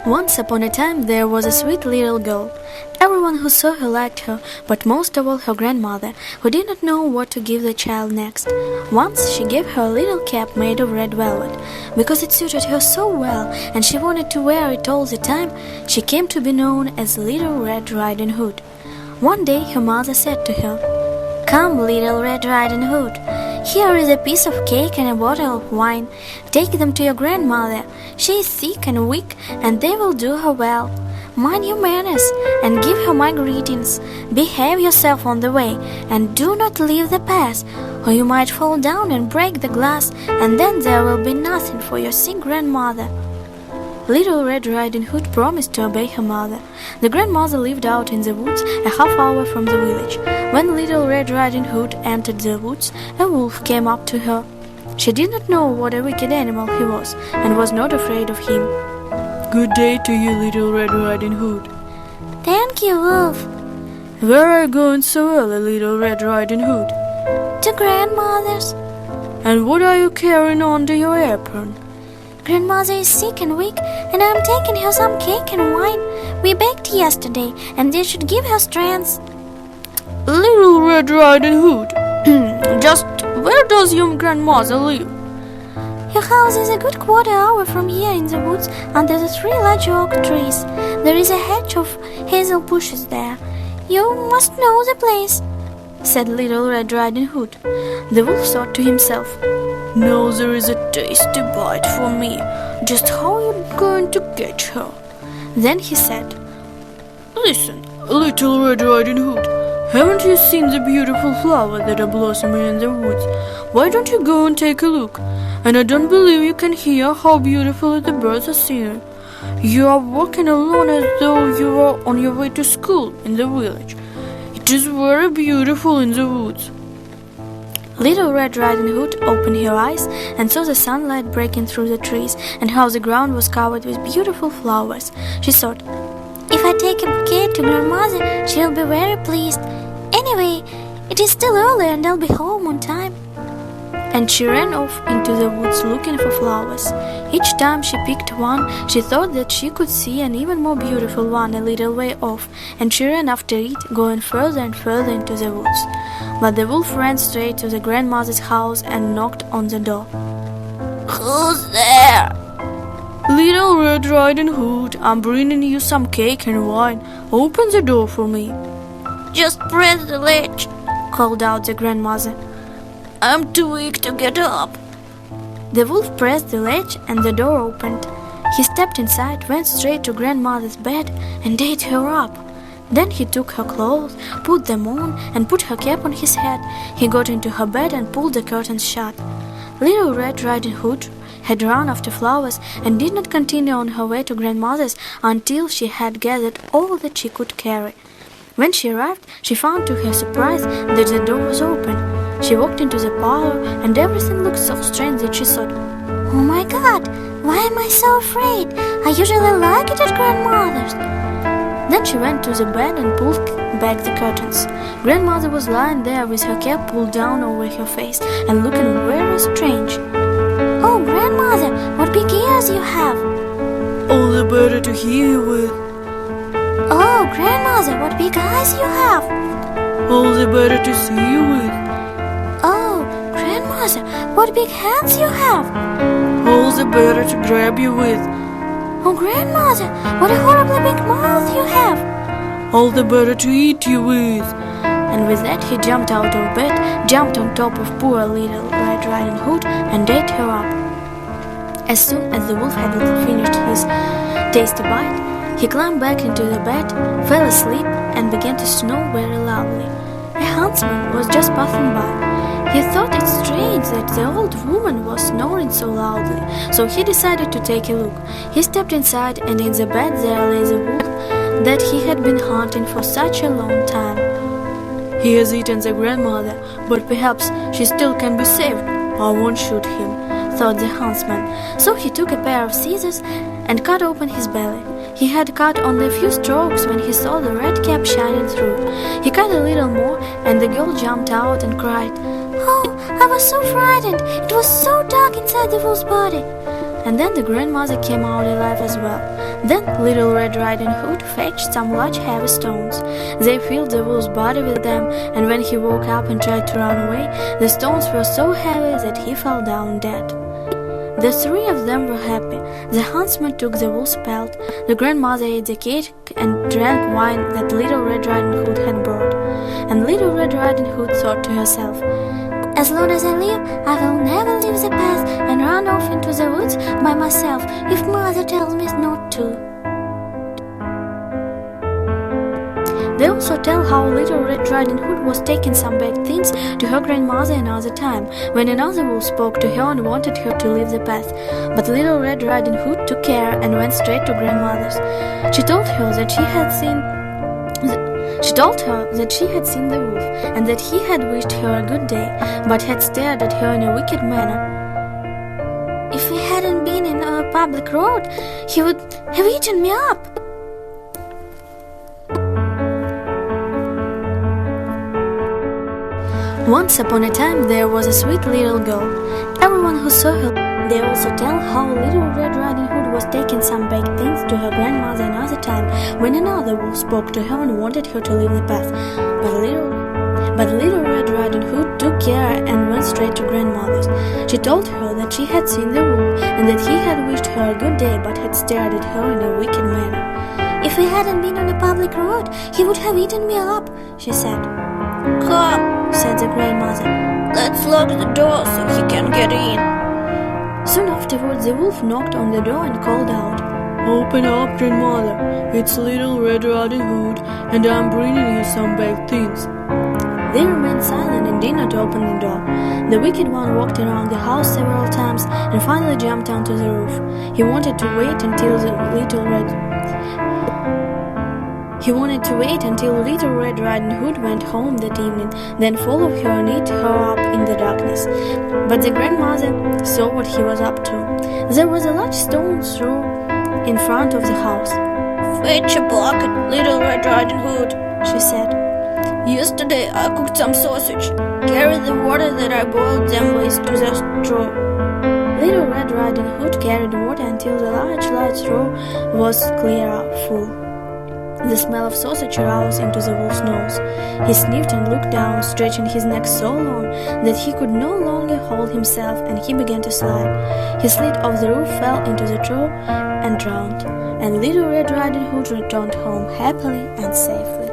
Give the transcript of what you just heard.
Once upon a time there was a sweet little girl. Everyone who saw her liked her, but most of all her grandmother, who did not know what to give the child next. Once she gave her a little cap made of red velvet. Because it suited her so well, and she wanted to wear it all the time, she came to be known as Little Red Riding Hood. One day her mother said to her, "Come, Little Red Riding Hood. Here is a piece of cake and a bottle of wine. Take them to your grandmother. She is sick and weak, and they will do her well. Mind your manners, and give her my greetings. Behave yourself on the way, and do not leave the path, or you might fall down and break the glass, and then there will be nothing for your sick grandmother." Little Red Riding Hood promised to obey her mother. The grandmother lived out in the woods a half-hour from the village. When Little Red Riding Hood entered the woods, a wolf came up to her. She did not know what a wicked animal he was, and was not afraid of him. "Good day to you, Little Red Riding Hood." "Thank you, Wolf." "Where are you going so early, Little Red Riding Hood?" "To grandmother's." "And what are you carrying under your apron?" "Grandmother is sick and weak, and I am taking her some cake and wine. We baked yesterday, and they should give her strength." "Little Red Riding Hood, just where does your grandmother live?" "Her house is a good quarter-hour from here in the woods, under the 3 large oak trees. There is a hedge of hazel bushes there. You must know the place," said Little Red Riding Hood. The wolf thought to himself, "Now there is a tasty bite for me. Just how are you going to catch her?" Then he said, "Listen, Little Red Riding Hood, haven't you seen the beautiful flowers that are blossoming in the woods? Why don't you go and take a look? And I don't believe you can hear how beautifully the birds are singing. You are walking alone as though you were on your way to school in the village. It is very beautiful in the woods." Little Red Riding Hood opened her eyes and saw the sunlight breaking through the trees, and how the ground was covered with beautiful flowers. She thought, "If I take a bouquet to grandmother, she'll be very pleased. Anyway, it is still early and I'll be home on time." And she ran off into the woods looking for flowers. Each time she picked one, she thought that she could see an even more beautiful one a little way off, and she ran after it, going further and further into the woods. But the wolf ran straight to the grandmother's house and knocked on the door. "Who's there?" "Little Red Riding Hood, I'm bringing you some cake and wine. Open the door for me." "Just press the latch," called out the grandmother. "I'm too weak to get up." The wolf pressed the latch and the door opened. He stepped inside, went straight to grandmother's bed and ate her up. Then he took her clothes, put them on, and put her cap on his head. He got into her bed and pulled the curtains shut. Little Red Riding Hood had run after flowers and did not continue on her way to grandmother's until she had gathered all that she could carry. When she arrived, she found to her surprise that the door was open. She walked into the parlor, and everything looked so strange that she thought, "Oh my God, why am I so afraid? I usually like it at grandmother's." Then she went to the bed and pulled back the curtains. Grandmother was lying there with her cap pulled down over her face and looking very strange. "Oh, grandmother, what big ears you have!" "All the better to hear you with." "Oh, grandmother, what big eyes you have!" "All the better to see you with." "Oh, grandmother, what big hands you have!" "All the better to grab you with." "Oh, grandmother, what a horribly big mouth you have!" "All the better to eat you with." And with that he jumped out of bed, jumped on top of poor Little Red Riding Hood, and ate her up. As soon as the wolf had finished his tasty bite, he climbed back into the bed, fell asleep, and began to snore very loudly. A huntsman was just passing by. He thought it strange that the old woman was snoring so loudly, so he decided to take a look. He stepped inside, and in the bed there lay the wolf that he had been hunting for such a long time. "He has eaten the grandmother, but perhaps she still can be saved. I won't shoot him," thought the huntsman. So he took a pair of scissors and cut open his belly. He had cut only a few strokes when he saw the red cap shining through. He cut a little more, and the girl jumped out and cried, "Oh, I was so frightened! It was so dark inside the wolf's body!" And then the grandmother came out alive as well. Then Little Red Riding Hood fetched some large heavy stones. They filled the wolf's body with them, and when he woke up and tried to run away, the stones were so heavy that he fell down dead. The three of them were happy. The huntsman took the wolf's pelt, the grandmother ate the cake and drank wine that Little Red Riding Hood had brought. And Little Red Riding Hood thought to herself, "As long as I live, I will never leave the path and run off into the woods by myself if mother tells me not to." They also tell how Little Red Riding Hood was taking some bad things to her grandmother another time, when another wolf spoke to her and wanted her to leave the path. But Little Red Riding Hood took care and went straight to grandmother's. She told her that she had seen the wolf, and that he had wished her a good day, but had stared at her in a wicked manner. "If we hadn't been in a public road, he would have eaten me up." Once upon a time there was a sweet little girl. Everyone who saw her. They also tell how Little Red Riding Hood was taking some baked things to her grandmother another time, when another wolf spoke to her and wanted her to leave the path. But Little Red Riding Hood took care and went straight to grandmother's. She told her that she had seen the wolf, and that he had wished her a good day but had stared at her in a wicked manner. "If we hadn't been on a public road, he would have eaten me up," she said. "Come," said the grandmother, "let's lock the door so he can get in." Soon afterwards the wolf knocked on the door and called out, "Open up, grandmother. It's Little Red Riding Hood, and I'm bringing you some baked things." They remained silent and did not open the door. The wicked one walked around the house several times and finally jumped onto the roof. He wanted to wait until Little Red Riding Hood went home that evening, then follow her and eat her up in the darkness. But the grandmother saw what he was up to. There was a large stone throw in front of the house. "Fetch a bucket, Little Red Riding Hood," she said. "Yesterday I cooked some sausage. Carry the water that I boiled them with to the straw." Little Red Riding Hood carried water until the large straw was clear full. The smell of sausage rose into the wolf's nose. He sniffed and looked down, stretching his neck so long that he could no longer hold himself, and he began to slide. He slid off the roof, fell into the trough, and drowned. And Little Red Riding Hood returned home happily and safely.